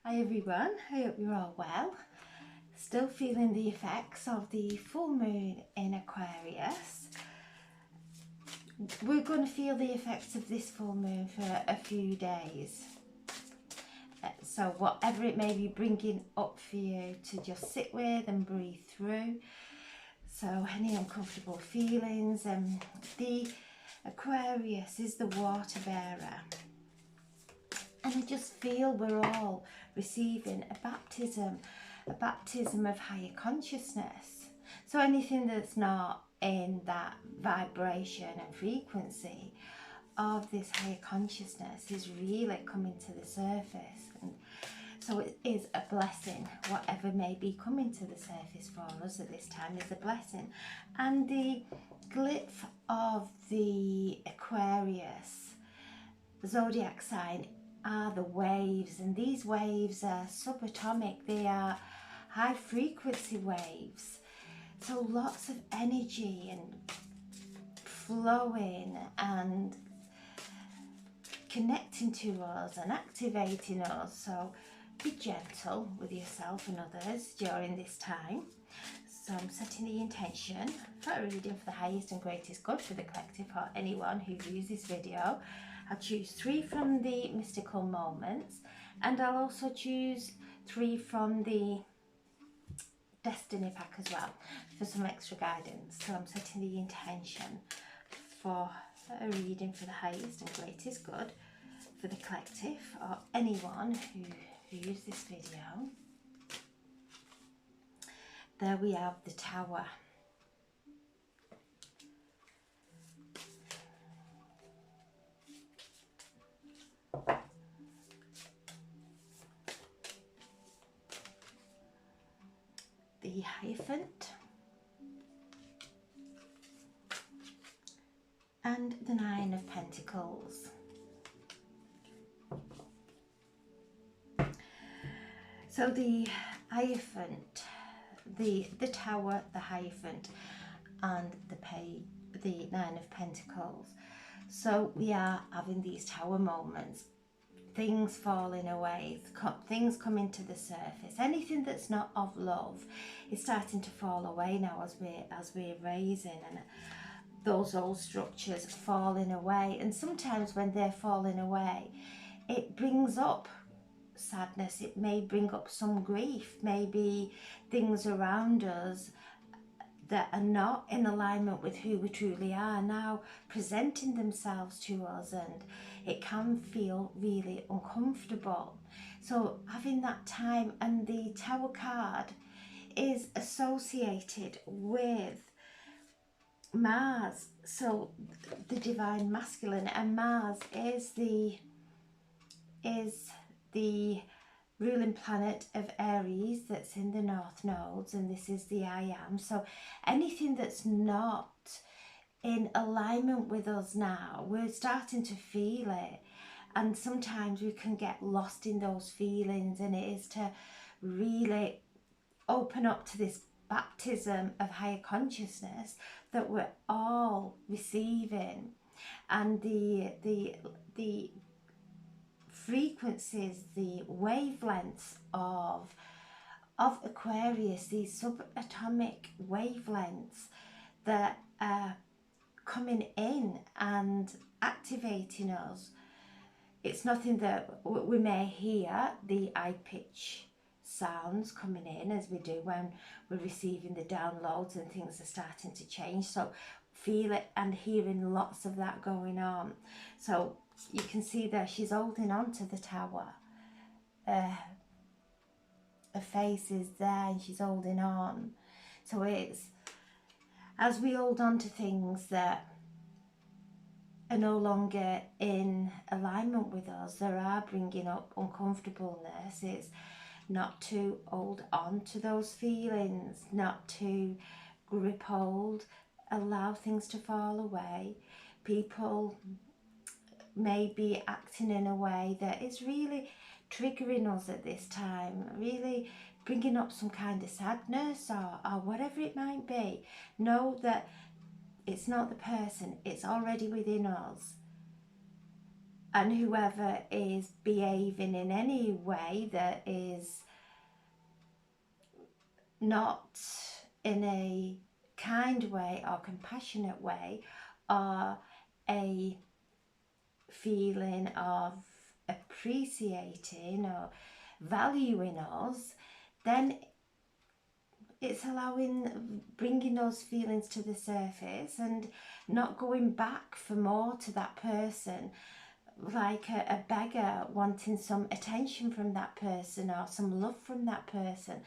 Hi everyone, I hope you're all well. Still feeling the effects of the full moon in Aquarius. We're going to feel the effects of this full moon for a few days. So whatever it may be bringing up for you to just sit with and breathe through. So any uncomfortable feelings. The Aquarius is the water bearer. And I just feel we're all receiving a baptism of higher consciousness. So anything that's not in that vibration and frequency of this higher consciousness is really coming to the surface. And so it is a blessing. Whatever may be coming to the surface for us at this time is a blessing. And the glyph of the Aquarius zodiac sign are the waves, and these waves are subatomic. They are high frequency waves, so lots of energy and flowing and connecting to us and activating us. So be gentle with yourself and others during this time. So I'm setting the intention for a reading for the highest and greatest good for the collective or anyone who views this video. I'll choose 3 from the mystical moments, and I'll also choose 3 from the destiny pack as well for some extra guidance. So I'm setting the intention for a reading for the highest and greatest good for the collective or anyone who views this video. There we have the Tower. The Hierophant and the Nine of Pentacles. So the Hierophant, the Tower, the Hierophant and the Nine of Pentacles. So we are having these Tower moments, things falling away, things coming to the surface. Anything that's not of love is starting to fall away now as we're raising, and those old structures falling away. And sometimes when they're falling away, it brings up sadness. It may bring up some grief, maybe things around us that are not in alignment with who we truly are now presenting themselves to us, and it can feel really uncomfortable. So having that time, and the Tower card is associated with Mars, so the divine masculine, and Mars is the ruling planet of Aries that's in the North Nodes, and this is the I Am. So anything that's not in alignment with us now, we're starting to feel it, and sometimes we can get lost in those feelings, and it is to really open up to this baptism of higher consciousness that we're all receiving. And the frequencies, the wavelengths of Aquarius, these subatomic wavelengths that are coming in and activating us. It's nothing that we may hear the high pitch sounds coming in as we do when we're receiving the downloads and things are starting to change. So feel it and hearing lots of that going on. So you can see there she's holding on to the Tower. Her face is there and she's holding on. So it's as we hold on to things that are no longer in alignment with us, that are bringing up uncomfortableness. It's not to hold on to those feelings, not to grip hold, allow things to fall away. People may be acting in a way that is really triggering us at this time, really bringing up some kind of sadness or whatever it might be. Know that it's not the person, it's already within us. and whoever is behaving in any way that is not in a kind way or compassionate way, or a feeling of appreciating or valuing us, then it's bringing those feelings to the surface and not going back for more to that person, like a beggar wanting some attention from that person or some love from that person,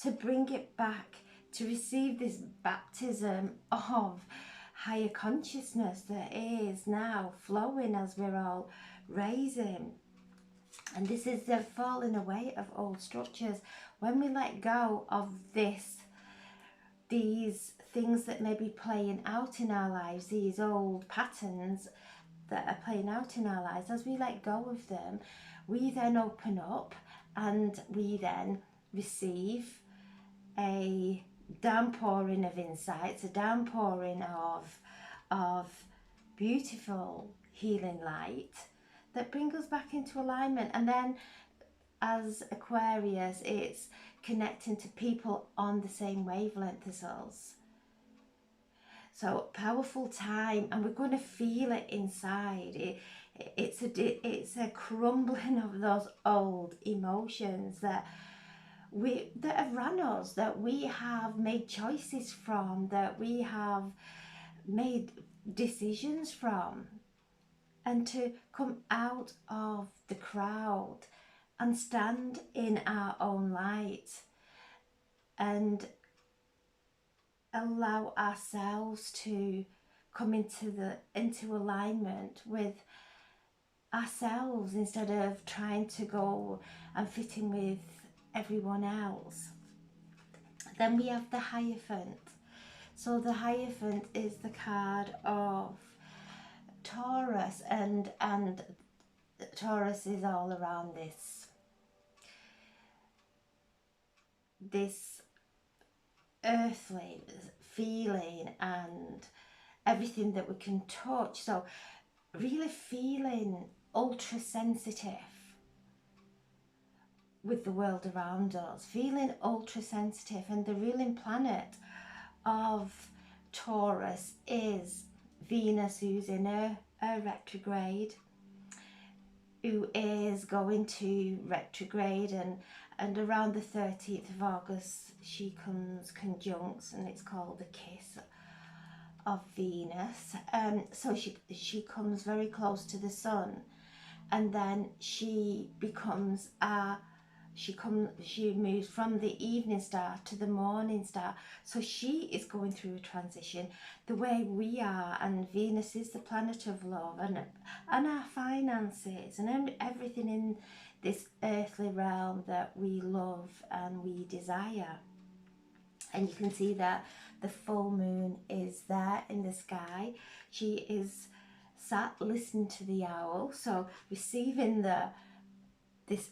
to bring it back, to receive this baptism of higher consciousness that is now flowing as we're all raising. And this is the falling away of old structures. When we let go of these things that may be playing out in our lives, these old patterns that are playing out in our lives, as we let go of them, we then open up and we then receive a downpouring of insights, a downpouring of beautiful healing light that bring us back into alignment. And then as Aquarius, it's connecting to people on the same wavelength as us. So powerful time, and we're going to feel it inside. It's a crumbling of those old emotions that have run us, that we have made choices from, that we have made decisions from. And to come out of the crowd and stand in our own light and allow ourselves to come into alignment with ourselves, instead of trying to go and fit in with everyone else. Then we have the Hierophant. So the Hierophant is the card of Taurus, and Taurus is all around this earthly feeling and everything that we can touch. So really feeling ultra sensitive with the world around us, feeling ultra sensitive. And the ruling planet of Taurus is Venus, who's in a retrograde, who is going to retrograde, and around the 30th of August she comes conjunct, and it's called the kiss of Venus. So she comes very close to the sun, and then she becomes she moves from the evening star to the morning star. So she is going through a transition the way we are, and Venus is the planet of love and our finances and everything in this earthly realm that we love and we desire. And you can see that the full moon is there in the sky. She is sat listening to the owl, so receiving this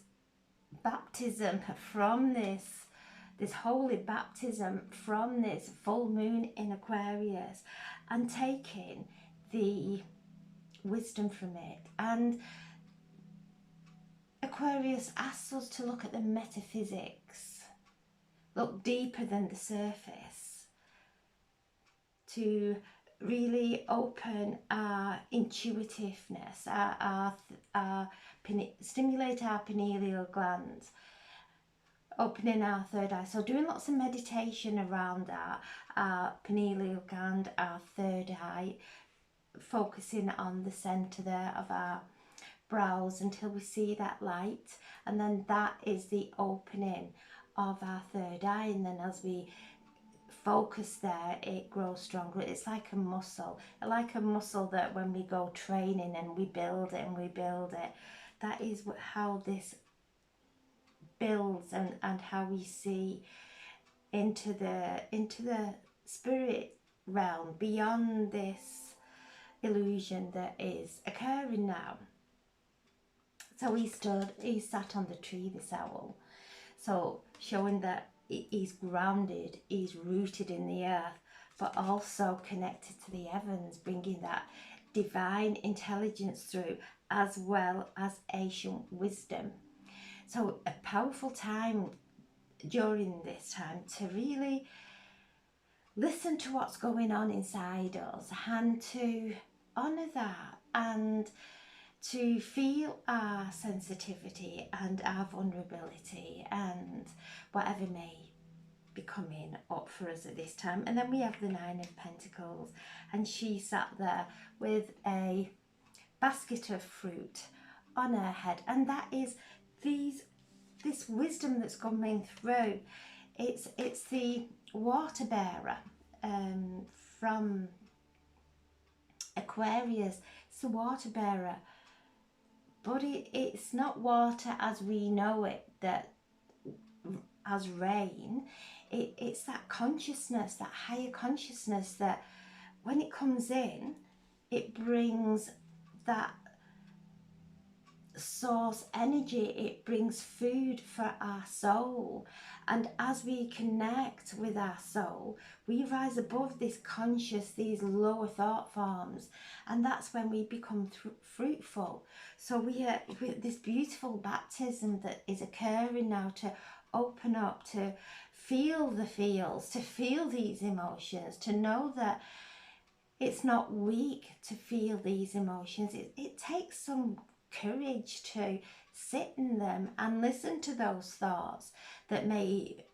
baptism from this holy baptism from this full moon in Aquarius, and taking the wisdom from it. And Aquarius asks us to look at the metaphysics, look deeper than the surface, to really open our intuitiveness, stimulate our pineal glands, opening our third eye. So doing lots of meditation around our pineal gland, our third eye, focusing on the centre there of our brows until we see that light, and then that is the opening of our third eye. And then as we focus there, it grows stronger. It's like a muscle that when we go training and we build it and we build it, that is how this builds, and how we see into the spirit realm beyond this illusion that is occurring now. So he sat on the tree, this owl, so showing that he's grounded, he's rooted in the earth, but also connected to the heavens, bringing that divine intelligence through, as well as ancient wisdom. So a powerful time during this time to really listen to what's going on inside us and to honour that, and to feel our sensitivity and our vulnerability and whatever may be coming up for us at this time. And then we have the Nine of Pentacles, and she sat there with a basket of fruit on her head, and that is this wisdom that's coming through. It's the water bearer from Aquarius. It's the water bearer, but it's not water as we know it, that as rain. It's that consciousness, that higher consciousness, that when it comes in, it brings that source energy, it brings food for our soul. And as we connect with our soul, we rise above this conscious, these lower thought forms, and that's when we become fruitful. So we are with this beautiful baptism that is occurring now, to open up, to feel the feels, to feel these emotions, to know that it's not weak to feel these emotions. It takes some courage to sit in them and listen to those thoughts that may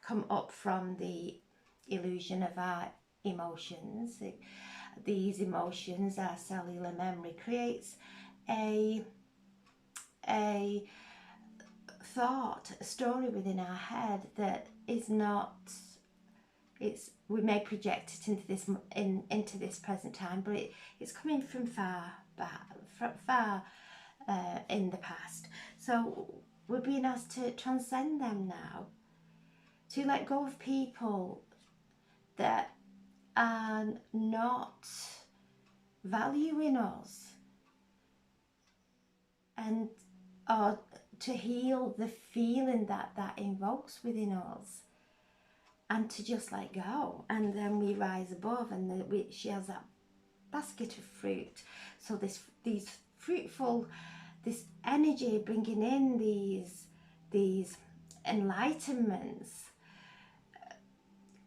come up from the illusion of our emotions. These emotions, our cellular memory creates a thought, a story within our head that is not, we may project it into this present time, but it's coming from far back, far in the past. So we're being asked to transcend them now, to let go of people that are not valuing us, and or to heal the feeling that invokes within us, and to just let go. And then we rise above, and she has that basket of fruit. So these fruitful, this energy bringing in these enlightenments,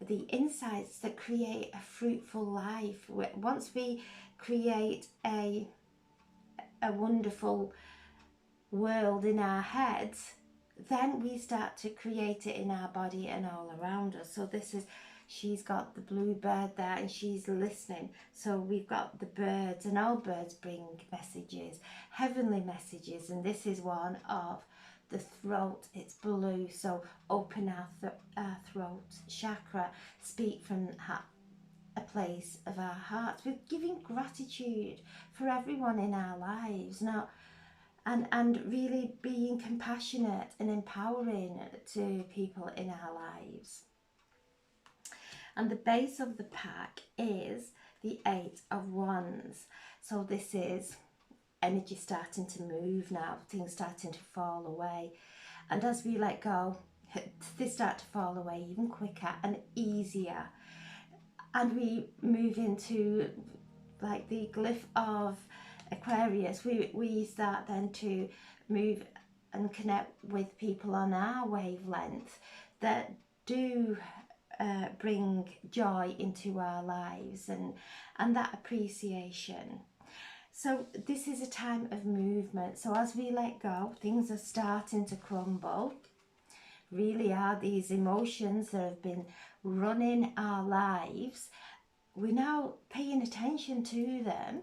the insights that create a fruitful life. Once we create a wonderful world in our heads, then we start to create it in our body and all around us. So she's got the bluebird there, and she's listening. So we've got the birds, and all birds bring messages, heavenly messages, and this is one of the throat. It's blue, so open our throat chakra, speak from a place of our hearts. We're giving gratitude for everyone in our lives now, and really being compassionate and empowering to people in our lives. And the base of the pack is the Eight of Wands. So this is energy starting to move now, things starting to fall away. And as we let go, they start to fall away even quicker and easier. And we move into like the glyph of Aquarius. We start then to move and connect with people on our wavelength that do bring joy into our lives, and that appreciation. So this is a time of movement. So as we let go, things are starting to crumble. Really are these emotions that have been running our lives. We're now paying attention to them,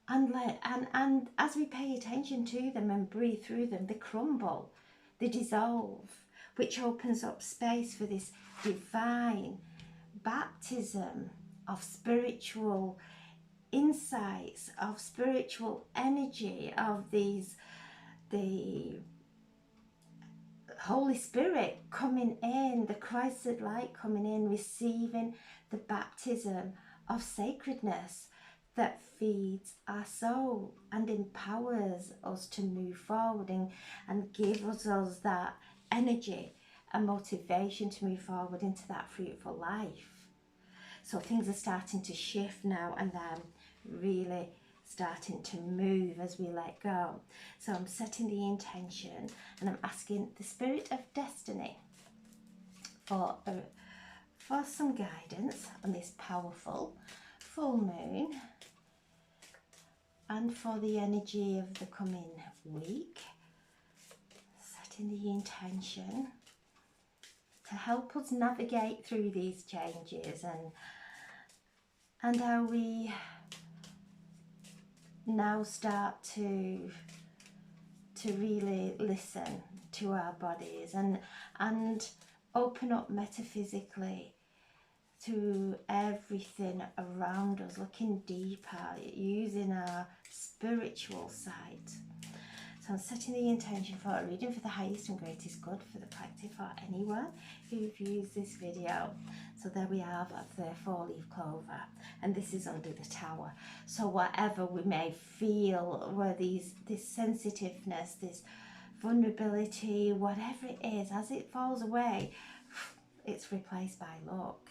and as we pay attention to them and breathe through them, they crumble, they dissolve, which opens up space for this divine baptism of spiritual insights, of spiritual energy, of the Holy Spirit coming in, the Christed light coming in, receiving the baptism of sacredness that feeds our soul and empowers us to move forward, and gives us that energy and motivation to move forward into that fruitful life. So things are starting to shift now, and then really starting to move as we let go. So I'm setting the intention and I'm asking the Spirit of Destiny for some guidance on this powerful full moon and for the energy of the coming week. Setting the intention to help us navigate through these changes and how we now start to really listen to our bodies and open up metaphysically to everything around us, looking deeper, using our spiritual sight. So I'm setting the intention for a reading for the highest and greatest good for the collective or anyone who views this video. So there we have the 4-leaf clover, and this is under the tower. So whatever we may feel, where this sensitiveness, this vulnerability, whatever it is, as it falls away, it's replaced by luck.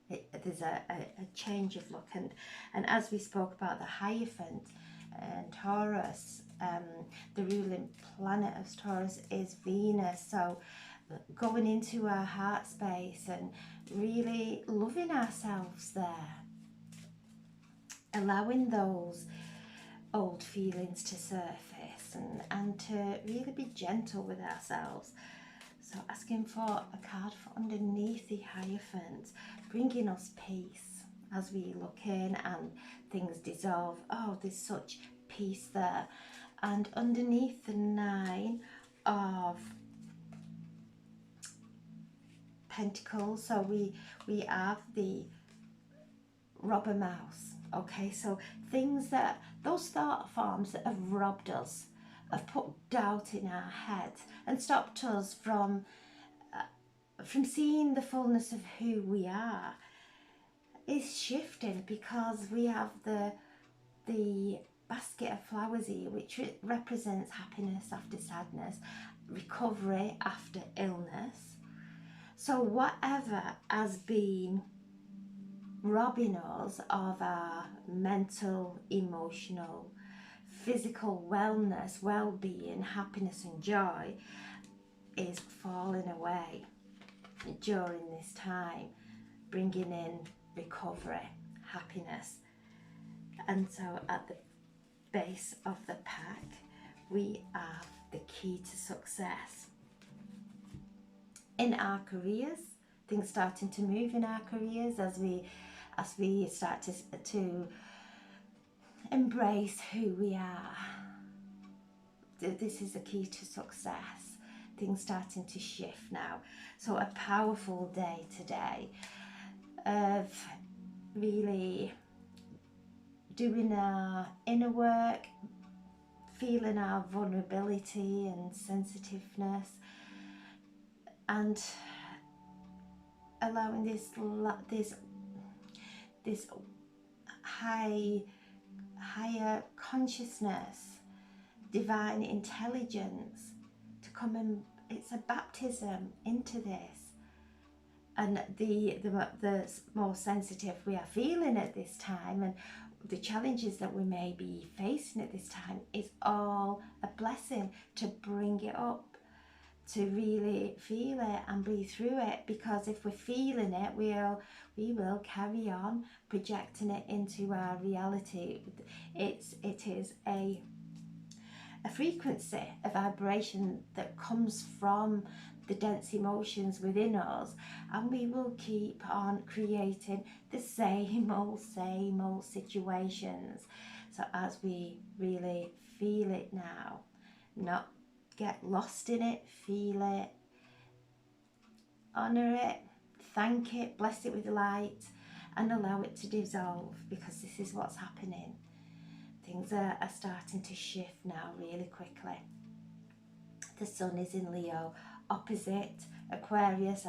There's a change of look, and as we spoke about the Hierophant and Taurus, the ruling planet of Taurus is Venus. So going into our heart space and really loving ourselves there, allowing those old feelings to surface and to really be gentle with ourselves. So asking for a card for underneath the Hierophant, bringing us peace as we look in and things dissolve. Oh, there's such peace there. And underneath the 9 of Pentacles, so we have the robber mouse. Okay, so things that, those thought forms that have robbed us, have put doubt in our head and stopped us from seeing the fullness of who we are, is shifting, because we have the basket of flowers here, which represents happiness after sadness, recovery after illness. So whatever has been robbing us of our mental, emotional, physical wellness, well-being, happiness and joy is falling away during this time, bringing in recovery, happiness. And so at the base of the pack we have the key to success in our careers, things starting to move in our careers as we start to embrace who we are. This is a key to success, things starting to shift now. So a powerful day today of really doing our inner work, feeling our vulnerability and sensitiveness, and allowing this higher consciousness, divine intelligence to come and it's a baptism into this. And the more sensitive we are feeling at this time, and the challenges that we may be facing at this time, is all a blessing to bring it up, to really feel it and breathe through it. Because if we're feeling it, we will carry on projecting it into our reality. It is a frequency, a vibration that comes from the dense emotions within us, and we will keep on creating the same old situations. So as we really feel it now, not get lost in it, feel it, honor it, thank it, bless it with light, and allow it to dissolve, because this is what's happening. Things are starting to shift now really quickly. The sun is in Leo, opposite Aquarius,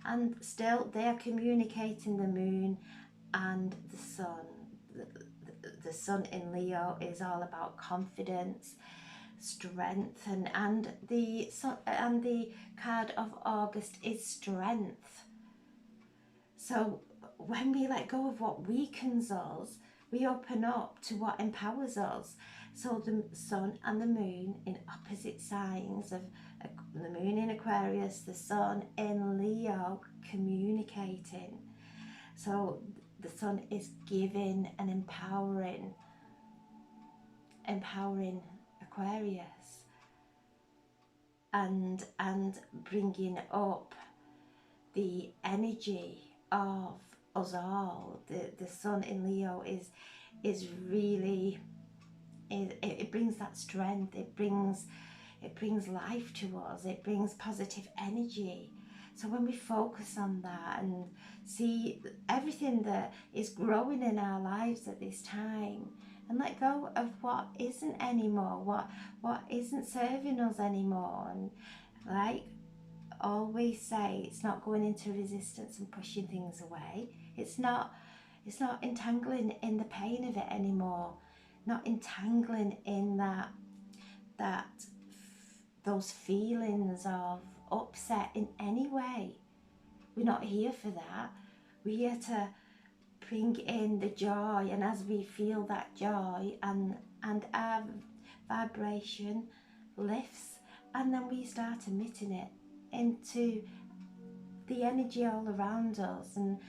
and still they are communicating the moon and the sun. The sun in Leo is all about confidence, strength, and the sun, and the card of August is strength. So when we let go of what weakens us, we open up to what empowers us. So the sun and the moon in opposite signs of the moon in Aquarius, the sun in Leo, communicating. So the sun is giving and empowering Aquarius, and bringing up the energy of us all. The sun in Leo is really, it brings that strength, it brings life to us, it brings positive energy. So when we focus on that and see everything that is growing in our lives at this time, and let go of what isn't anymore, what isn't serving us anymore, and like always say, it's not going into resistance and pushing things away. It's not entangling in the pain of it anymore, not entangling in those feelings of upset in any way. We're not here for that. We're here to bring in the joy, and as we feel that joy and our vibration lifts, and then we start emitting it into the energy all around us. And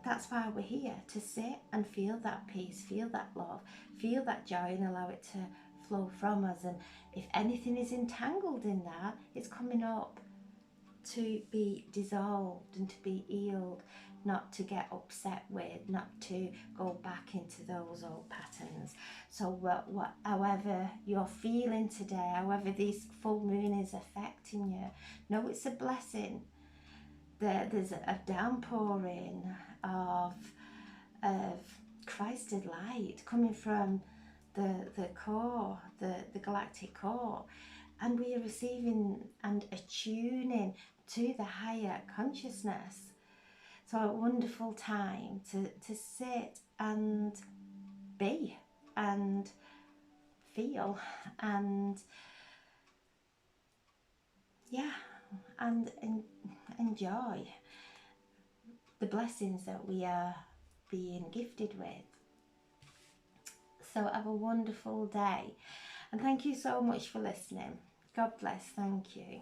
that's why we're here, to sit and feel that peace, feel that love, feel that joy, and allow it to flow from us. And if anything is entangled in that, it's coming up to be dissolved and to be healed, not to get upset with, not to go back into those old patterns. So however you're feeling today, however this full moon is affecting you, know it's a blessing. There's a downpouring of Christed light coming from the core, the galactic core, and we are receiving and attuning to the higher consciousness. So a wonderful time to sit and be and feel and enjoy the blessings that we are being gifted with. So have a wonderful day, and thank you so much for listening. God bless. Thank you.